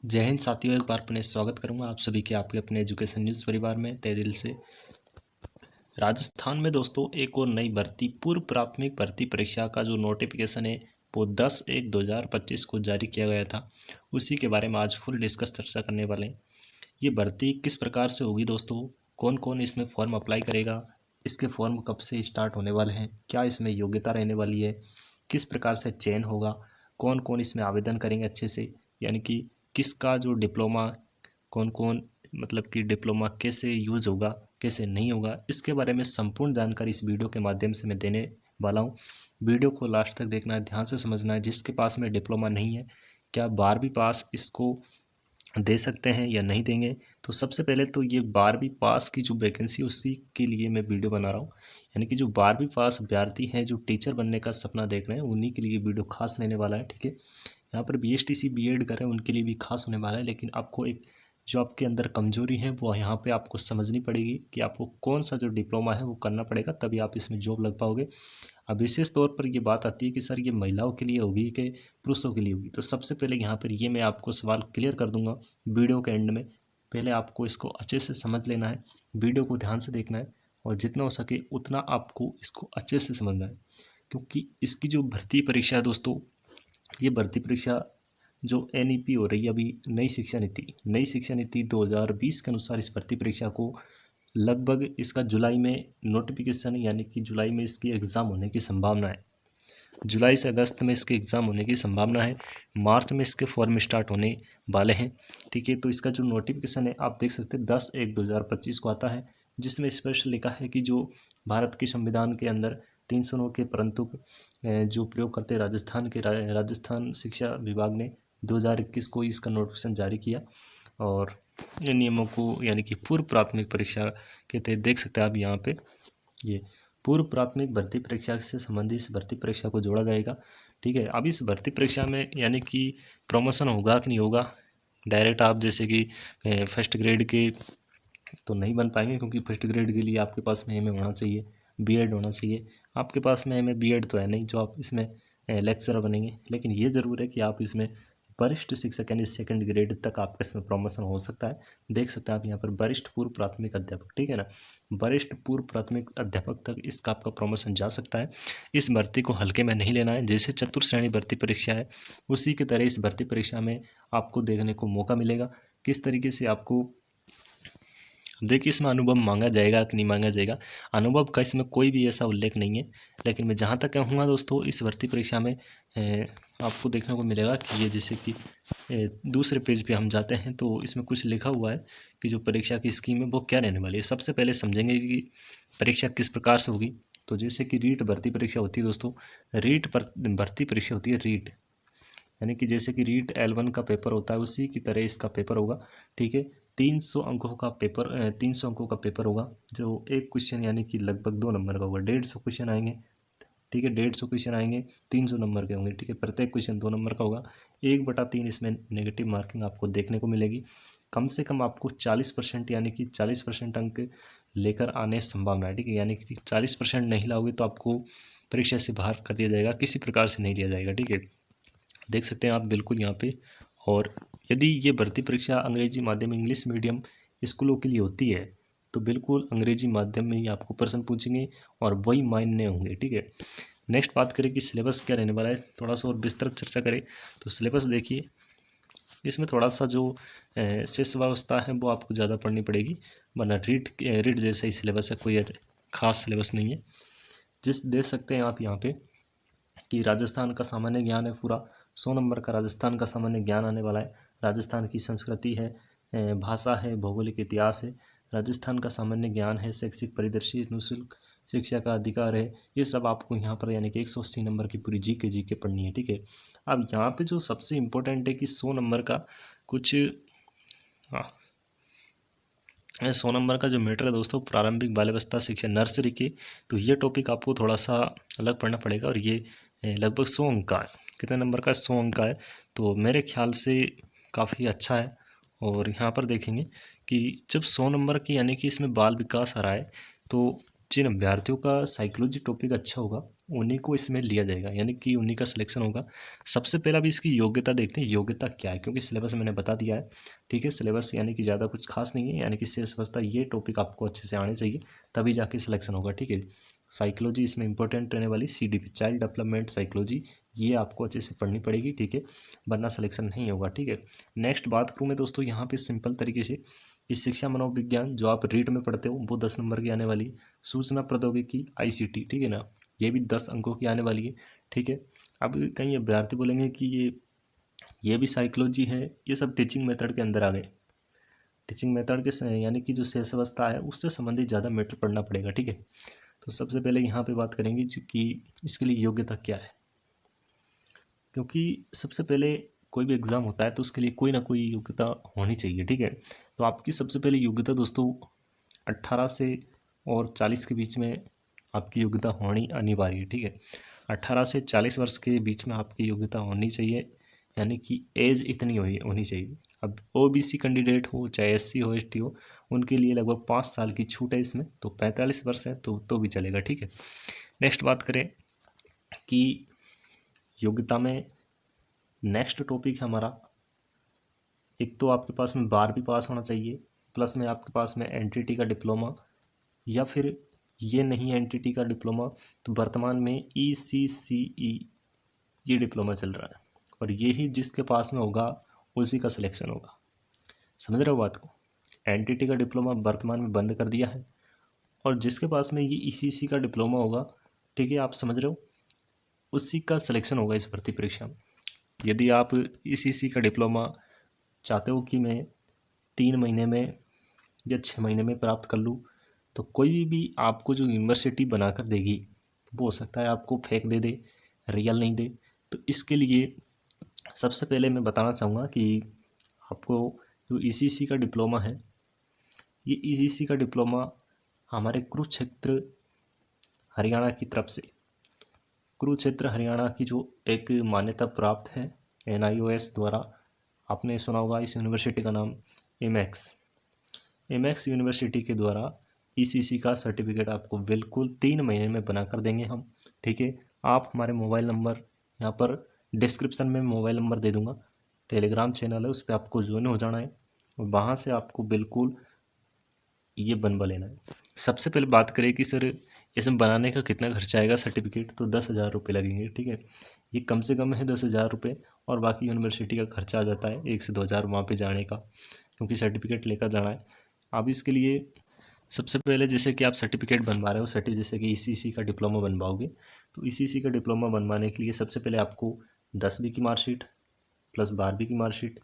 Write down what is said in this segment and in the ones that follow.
जय हिंद साथियों, एक बार पुनः स्वागत करूंगा आप सभी के आपके अपने एजुकेशन न्यूज़ परिवार में तहे दिल से। राजस्थान में दोस्तों एक और नई भर्ती पूर्व प्राथमिक भर्ती परीक्षा का जो नोटिफिकेशन है वो 10/1/2025 को जारी किया गया था। उसी के बारे में आज फुल डिस्कस चर्चा करने वाले हैं। ये भर्ती किस प्रकार से होगी दोस्तों, कौन कौन इसमें फॉर्म अप्लाई करेगा, इसके फॉर्म कब से स्टार्ट होने वाले हैं, क्या इसमें योग्यता रहने वाली है, किस प्रकार से चयन होगा, कौन कौन इसमें आवेदन करेंगे अच्छे से, यानी कि किसका जो डिप्लोमा कौन कौन मतलब कि डिप्लोमा कैसे यूज़ होगा कैसे नहीं होगा, इसके बारे में संपूर्ण जानकारी इस वीडियो के माध्यम से मैं देने वाला हूँ। वीडियो को लास्ट तक देखना है, ध्यान से समझना है। जिसके पास में डिप्लोमा नहीं है, क्या 12वीं पास इसको दे सकते हैं या नहीं देंगे। तो सबसे पहले तो ये 12वीं पास की जो वैकेंसी उसी के लिए मैं वीडियो बना रहा हूँ, यानी कि जो 12वीं पास अभ्यर्थी हैं जो टीचर बनने का सपना देख रहे हैं उन्हीं के लिए वीडियो खास रहने वाला है। ठीक है, यहाँ पर BSTC B.Ed कर रहे हैं उनके लिए भी खास होने वाला है, लेकिन आपको एक जो आपके अंदर कमजोरी है वो यहाँ पे आपको समझनी पड़ेगी कि आपको कौन सा जो डिप्लोमा है वो करना पड़ेगा, तभी आप इसमें जॉब लग पाओगे। अब विशेष तौर पर ये बात आती है कि सर ये महिलाओं के लिए होगी कि पुरुषों के लिए होगी। तो सबसे पहले यहाँ पर ये मैं आपको सवाल क्लियर कर दूंगा वीडियो के एंड में। पहले आपको इसको अच्छे से समझ लेना है, वीडियो को ध्यान से देखना है और जितना हो सके उतना आपको इसको अच्छे से समझना है, क्योंकि इसकी जो भर्ती परीक्षा है दोस्तों, ये भर्ती परीक्षा जो NEP हो रही है अभी नई शिक्षा नीति 2020 के अनुसार इस भर्ती परीक्षा को लगभग इसका जुलाई में नोटिफिकेशन यानी कि जुलाई में इसकी एग्ज़ाम होने की संभावना है। जुलाई से अगस्त में इसके एग्ज़ाम होने की संभावना है। मार्च में इसके फॉर्म स्टार्ट होने वाले हैं। ठीक है, तो इसका जो नोटिफिकेशन है आप देख सकते हैं 10/1/2025 को आता है, जिसमें स्पष्ट लिखा है कि जो भारत के संविधान के अंदर 309 के परंतु जो प्रयोग करते राजस्थान शिक्षा विभाग ने 2021 को इसका नोटिफिकेशन जारी किया और इन नियमों को यानी कि पूर्व प्राथमिक परीक्षा के तहत देख सकते हैं आप यहाँ पे ये पूर्व प्राथमिक भर्ती परीक्षा से संबंधित इस भर्ती परीक्षा को जोड़ा जाएगा। ठीक है, अब इस भर्ती परीक्षा में यानी कि प्रमोशन होगा कि नहीं होगा, डायरेक्ट आप जैसे कि फर्स्ट ग्रेड के तो नहीं बन पाएंगे, क्योंकि फर्स्ट ग्रेड के लिए आपके पास में MA होना चाहिए, B.Ed होना चाहिए। आपके पास में MA B.Ed तो है नहीं जो आप इसमें लेक्चरर बनेंगे, लेकिन ये ज़रूर है कि आप इसमें वरिष्ठ शिक्षक यानी सेकंड ग्रेड तक आपका इसमें प्रमोशन हो सकता है। देख सकते हैं आप यहाँ पर वरिष्ठ पूर्व प्राथमिक अध्यापक, ठीक है ना, वरिष्ठ पूर्व प्राथमिक अध्यापक तक इसका आपका प्रमोशन जा सकता है। इस भर्ती को हल्के में नहीं लेना है। जैसे चतुर्श्रेणी भर्ती परीक्षा है उसी की तरह इस भर्ती परीक्षा में आपको देखने को मौका मिलेगा किस तरीके से आपको। देखिए, इसमें अनुभव मांगा जाएगा कि नहीं मांगा जाएगा, अनुभव का इसमें कोई भी ऐसा उल्लेख नहीं है, लेकिन मैं जहाँ तक कहूँगा दोस्तों इस भर्ती परीक्षा में आपको देखने को मिलेगा कि ये जैसे कि दूसरे पेज पे हम जाते हैं तो इसमें कुछ लिखा हुआ है कि जो परीक्षा की स्कीम है वो क्या रहने वाली है। सबसे पहले समझेंगे कि परीक्षा किस प्रकार से होगी। तो जैसे कि रीट भर्ती परीक्षा होती है दोस्तों, रीट पर भर्ती परीक्षा होती है रीट, यानी कि जैसे कि रीट L1 का पेपर होता है उसी की तरह इसका पेपर होगा। ठीक है, 300 अंकों का पेपर 300 अंकों का पेपर होगा, जो एक क्वेश्चन यानी कि लगभग 2 नंबर का होगा। 150 क्वेश्चन आएंगे। ठीक है, 150 क्वेश्चन आएंगे, 300 नंबर के होंगे। ठीक है, प्रत्येक क्वेश्चन 2 नंबर का होगा। 1/3 इसमें नेगेटिव मार्किंग आपको देखने को मिलेगी। कम से कम आपको 40% यानी कि 40% अंक लेकर आने संभावना है। ठीक है, यानी कि 40% नहीं लाओगे तो आपको परीक्षा से बाहर कर दिया जाएगा, किसी प्रकार से नहीं लिया जाएगा। ठीक है, देख सकते हैं आप बिल्कुल यहाँ पे। और यदि ये भर्ती परीक्षा अंग्रेजी माध्यम इंग्लिश मीडियम स्कूलों के लिए होती है तो बिल्कुल अंग्रेजी माध्यम में ही आपको प्रश्न पूछेंगे और वही मान्य होंगे। ठीक है, नेक्स्ट बात करें कि सिलेबस क्या रहने वाला है, थोड़ा सा और विस्तृत चर्चा करें तो सिलेबस देखिए, इसमें थोड़ा सा जो शेष व्यवस्था है वो आपको ज़्यादा पढ़नी पड़ेगी, वरना रीट जैसा ही सिलेबस है, कोई खास सिलेबस नहीं है। जिस देख सकते हैं आप यहाँ पे कि राजस्थान का सामान्य ज्ञान है पूरा 100 नंबर का राजस्थान का सामान्य ज्ञान आने वाला है। राजस्थान की संस्कृति है, भाषा है, भौगोलिक इतिहास है, राजस्थान का सामान्य ज्ञान है, शैक्षिक परिदृश्य, निःशुल्क शिक्षा का अधिकार है। ये सब आपको यहाँ पर यानी कि 180 नंबर की पूरी जी के पढ़नी है। ठीक है, अब यहाँ पे जो सबसे इम्पोर्टेंट है कि 100 नंबर का कुछ 100 नंबर का जो मैटर है दोस्तों, प्रारंभिक बाल्यावस्था शिक्षा नर्सरी की, तो ये टॉपिक आपको थोड़ा सा अलग पढ़ना पड़ेगा और ये लगभग 100 अंक का है। कितने नंबर का है? 100 अंक का है। तो मेरे ख्याल से काफ़ी अच्छा है। और यहाँ पर देखेंगे कि जब 100 नंबर की यानी कि इसमें बाल विकास आ रहा है, तो जिन अभ्यर्थियों का साइकोलॉजी टॉपिक अच्छा होगा उन्हीं को इसमें लिया जाएगा, यानी कि उन्हीं का सिलेक्शन होगा। सबसे पहला भी इसकी योग्यता देखते हैं, योग्यता क्या है, क्योंकि सिलेबस मैंने बता दिया है। ठीक है, सिलेबस यानी कि ज़्यादा कुछ खास नहीं है, यानी कि शेष बचता ये टॉपिक आपको अच्छे से आने चाहिए, तभी जाके सिलेक्शन होगा। ठीक है, साइकोलॉजी इसमें इंपॉर्टेंट रहने वाली, CDP चाइल्ड डेवलपमेंट साइकोलॉजी, ये आपको अच्छे से पढ़नी पड़ेगी। ठीक है, वरना सिलेक्शन नहीं होगा। ठीक है, नेक्स्ट बात करूँ मैं दोस्तों यहाँ पे सिंपल तरीके से कि शिक्षा मनोविज्ञान जो आप रीट में पढ़ते हो वो 10 नंबर की आने वाली है। सूचना प्रौद्योगिकी ICT, ठीक है ना, ये भी 10 अंकों की आने वाली है। ठीक है, अब कहीं अभ्यर्थी बोलेंगे कि ये भी साइकोलॉजी है, ये सब टीचिंग मेथड के अंदर आ गए। टीचिंग मेथड के यानी कि जो शेष अवस्था है उससे संबंधित ज़्यादा मैटर पढ़ना पड़ेगा। ठीक है, तो सबसे पहले यहाँ पे बात करेंगे कि इसके लिए योग्यता क्या है, क्योंकि सबसे पहले कोई भी एग्ज़ाम होता है तो उसके लिए कोई ना कोई योग्यता होनी चाहिए। ठीक है, तो आपकी सबसे पहले योग्यता दोस्तों 18 से और 40 के बीच में आपकी योग्यता होनी अनिवार्य है। ठीक है, 18 से 40 वर्ष के बीच में आपकी योग्यता होनी चाहिए, यानी कि एज इतनी होनी चाहिए। अब OBC कैंडिडेट हो चाहे SC हो ST हो, उनके लिए लगभग 5 साल की छूट है इसमें, तो 45 वर्ष है तो भी चलेगा। ठीक है, नेक्स्ट बात करें कि योग्यता में नेक्स्ट टॉपिक है हमारा, एक तो आपके पास में 12वीं पास होना चाहिए, प्लस में आपके पास में NTT का डिप्लोमा, या फिर ये नहीं NTT का डिप्लोमा तो वर्तमान में ECCE ये डिप्लोमा चल रहा है, और यही जिसके पास में होगा उसी का सिलेक्शन होगा। समझ रहे हो बात को, NTT का डिप्लोमा वर्तमान में बंद कर दिया है, और जिसके पास में ये ECC का डिप्लोमा होगा, ठीक है आप समझ रहे हो, उसी का सिलेक्शन होगा इस भर्ती परीक्षा में। यदि आप ECC का डिप्लोमा चाहते हो कि मैं 3 महीने में या 6 महीने में प्राप्त कर लूँ, तो कोई भी आपको जो यूनिवर्सिटी बनाकर देगी वो हो सकता है आपको फेक दे दे, रियल नहीं दे। तो इसके लिए सबसे पहले मैं बताना चाहूँगा कि आपको जो ECC का डिप्लोमा है, ये ECC का डिप्लोमा हमारे कुरुक्षेत्र हरियाणा की तरफ से, कुरुक्षेत्र हरियाणा की जो एक मान्यता प्राप्त है NIOS द्वारा, आपने सुना होगा इस यूनिवर्सिटी का नाम एमएक्स यूनिवर्सिटी के द्वारा ECC का सर्टिफिकेट आपको बिल्कुल 3 महीने में बना कर देंगे हम। ठीक है, आप हमारे मोबाइल नंबर, यहाँ पर डिस्क्रिप्शन में मोबाइल नंबर दे दूँगा, टेलीग्राम चैनल है उस पर आपको ज्वाइन हो जाना है, और वहाँ से आपको बिल्कुल ये बनवा लेना है। सबसे पहले बात करें कि सर इसमें बनाने का कितना खर्चा आएगा सर्टिफिकेट, तो 10,000 रुपये लगेंगे। ठीक है, ये कम से कम है 10,000 रुपये, और बाकी यूनिवर्सिटी का खर्चा आ जाता है 1 से 2,000 वहाँ पे जाने का, क्योंकि सर्टिफिकेट लेकर जाना है। अब इसके लिए सबसे पहले जैसे कि आप सर्टिफिकेट बनवा रहे हो, जैसे कि ECC का डिप्लोमा बनवाओगे, तो ECC का डिप्लोमा बनवाने के लिए सबसे पहले आपको 10वीं की मार्कशीट प्लस 12वीं की मार्कशीट,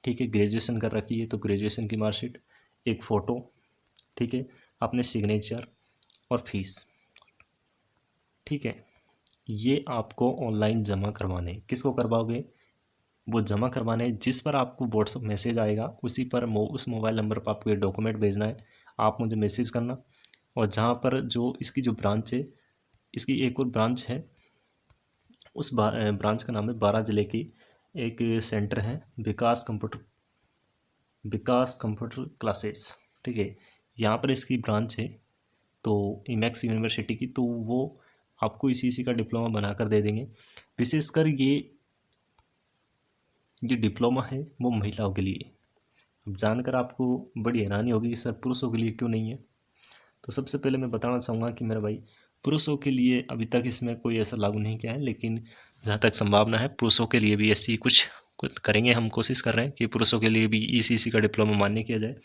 ठीक है, ग्रेजुएशन कर रखी है तो ग्रेजुएशन की मार्कशीट, एक फ़ोटो, ठीक है, अपने सिग्नेचर और फीस। ठीक है, ये आपको ऑनलाइन जमा करवाने, किसको करवाओगे, वो जमा करवाने जिस पर आपको व्हाट्सअप मैसेज आएगा उसी पर उस मोबाइल नंबर पर आपको ये डॉक्यूमेंट भेजना है, आप मुझे मैसेज करना। और जहाँ पर जो इसकी जो ब्रांच है, इसकी एक और ब्रांच है, उस ब्रांच का नाम है 12 ज़िले की एक सेंटर है विकास कंप्यूटर क्लासेस। ठीक है, यहाँ पर इसकी ब्रांच है तो एमएक्स यूनिवर्सिटी की, तो वो आपको इसी का डिप्लोमा बनाकर दे देंगे। विशेषकर ये डिप्लोमा है वो महिलाओं के लिए। अब जानकर आपको बड़ी हैरानी होगी कि सर पुरुषों के लिए क्यों नहीं है, तो सबसे पहले मैं बताना चाहूँगा कि मेरा भाई पुरुषों के लिए अभी तक इसमें कोई ऐसा लागू नहीं किया है, लेकिन जहाँ तक संभावना है पुरुषों के लिए भी ऐसी कुछ करेंगे, हम कोशिश कर रहे हैं कि पुरुषों के लिए भी ECC का डिप्लोमा मान्य किया जाए।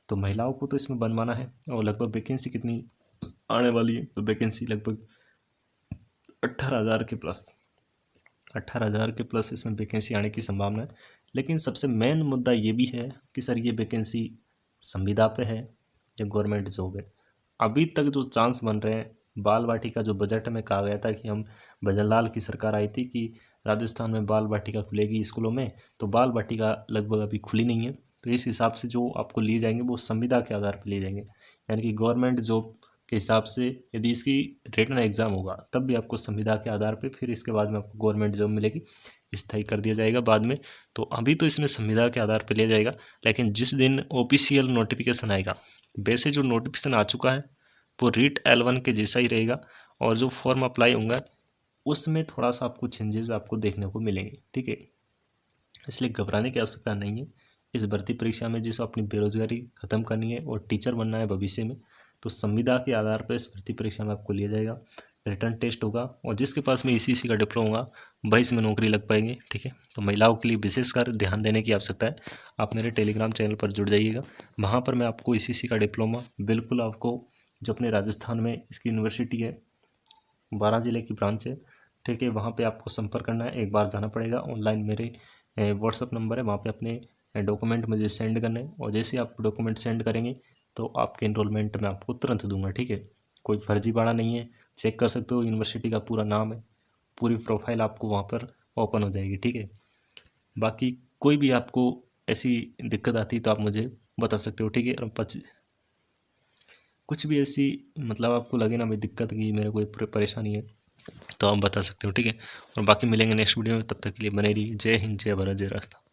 तो महिलाओं को तो इसमें बनवाना है, और लगभग वैकेंसी कितनी आने वाली है, तो वैकेंसी लगभग 18,000 के प्लस इसमें वैकेंसी आने की संभावना है। लेकिन सबसे मेन मुद्दा ये भी है कि सर ये वैकेंसी संविदा पे है या गवर्नमेंट जॉब है। अभी तक जो चांस बन रहे हैं, बाल वाटिका जो बजट में कहा गया था कि हम भजनलाल की सरकार आई थी कि राजस्थान में बाल वाटिका खुलेगी स्कूलों में, तो बाल वाटिका लगभग अभी खुली नहीं है। तो इस हिसाब से जो आपको लिए जाएंगे वो संविदा के आधार पर लिए जाएंगे, यानी कि गवर्नमेंट जॉब के हिसाब से यदि इसकी रिटन एग्ज़ाम होगा तब भी आपको संविदा के आधार पे, फिर इसके बाद में आपको गवर्नमेंट जॉब मिलेगी, स्थायी कर दिया जाएगा बाद में। तो अभी तो इसमें संविदा के आधार पर लिया जाएगा, लेकिन जिस दिन ऑफिशियल नोटिफिकेशन आएगा, वैसे जो नोटिफिकेशन आ चुका है वो रीट L1 के जैसा ही रहेगा, और जो फॉर्म अप्लाई होगा उसमें थोड़ा सा आपको चेंजेस आपको देखने को मिलेंगे, ठीक है। इसलिए घबराने की आवश्यकता नहीं है। इस भर्ती परीक्षा में जिस अपनी बेरोजगारी खत्म करनी है और टीचर बनना है भविष्य में, तो संविदा के आधार पर इस भर्ती परीक्षा में आपको लिया जाएगा। रिटर्न टेस्ट होगा और जिसके पास में इसी का डिप्लोमा होगा वही इसमें नौकरी लग पाएंगे, ठीक है। तो महिलाओं के लिए विशेषकर ध्यान देने की आवश्यकता है। आप मेरे टेलीग्राम चैनल पर जुड़ जाइएगा, वहाँ पर मैं आपको इसी का डिप्लोमा बिल्कुल आपको, जो अपने राजस्थान में इसकी यूनिवर्सिटी है, 12 जिले की ब्रांच है, ठीक है, वहाँ पे आपको संपर्क करना है। एक बार जाना पड़ेगा ऑनलाइन, मेरे व्हाट्सअप नंबर है, वहाँ पे अपने डॉक्यूमेंट मुझे सेंड करने हैं और जैसे आप डॉक्यूमेंट सेंड करेंगे तो आपके इनरोलमेंट मैं आपको तुरंत दूंगा, ठीक है। कोई फर्जीवाड़ा नहीं है, चेक कर सकते हो, यूनिवर्सिटी का पूरा नाम है, पूरी प्रोफाइल आपको वहाँ पर ओपन हो जाएगी, ठीक है। बाकी कोई भी आपको ऐसी दिक्कत आती है तो आप मुझे बता सकते हो, ठीक है। और कुछ भी ऐसी मतलब आपको लगे ना भाई दिक्कत की, मेरे कोई परेशानी है, तो आप बता सकते हो, ठीक है। और बाकी मिलेंगे नेक्स्ट वीडियो में, तब तक के लिए बने रहिए। जय हिंद, जय भारत, जय राजस्थान।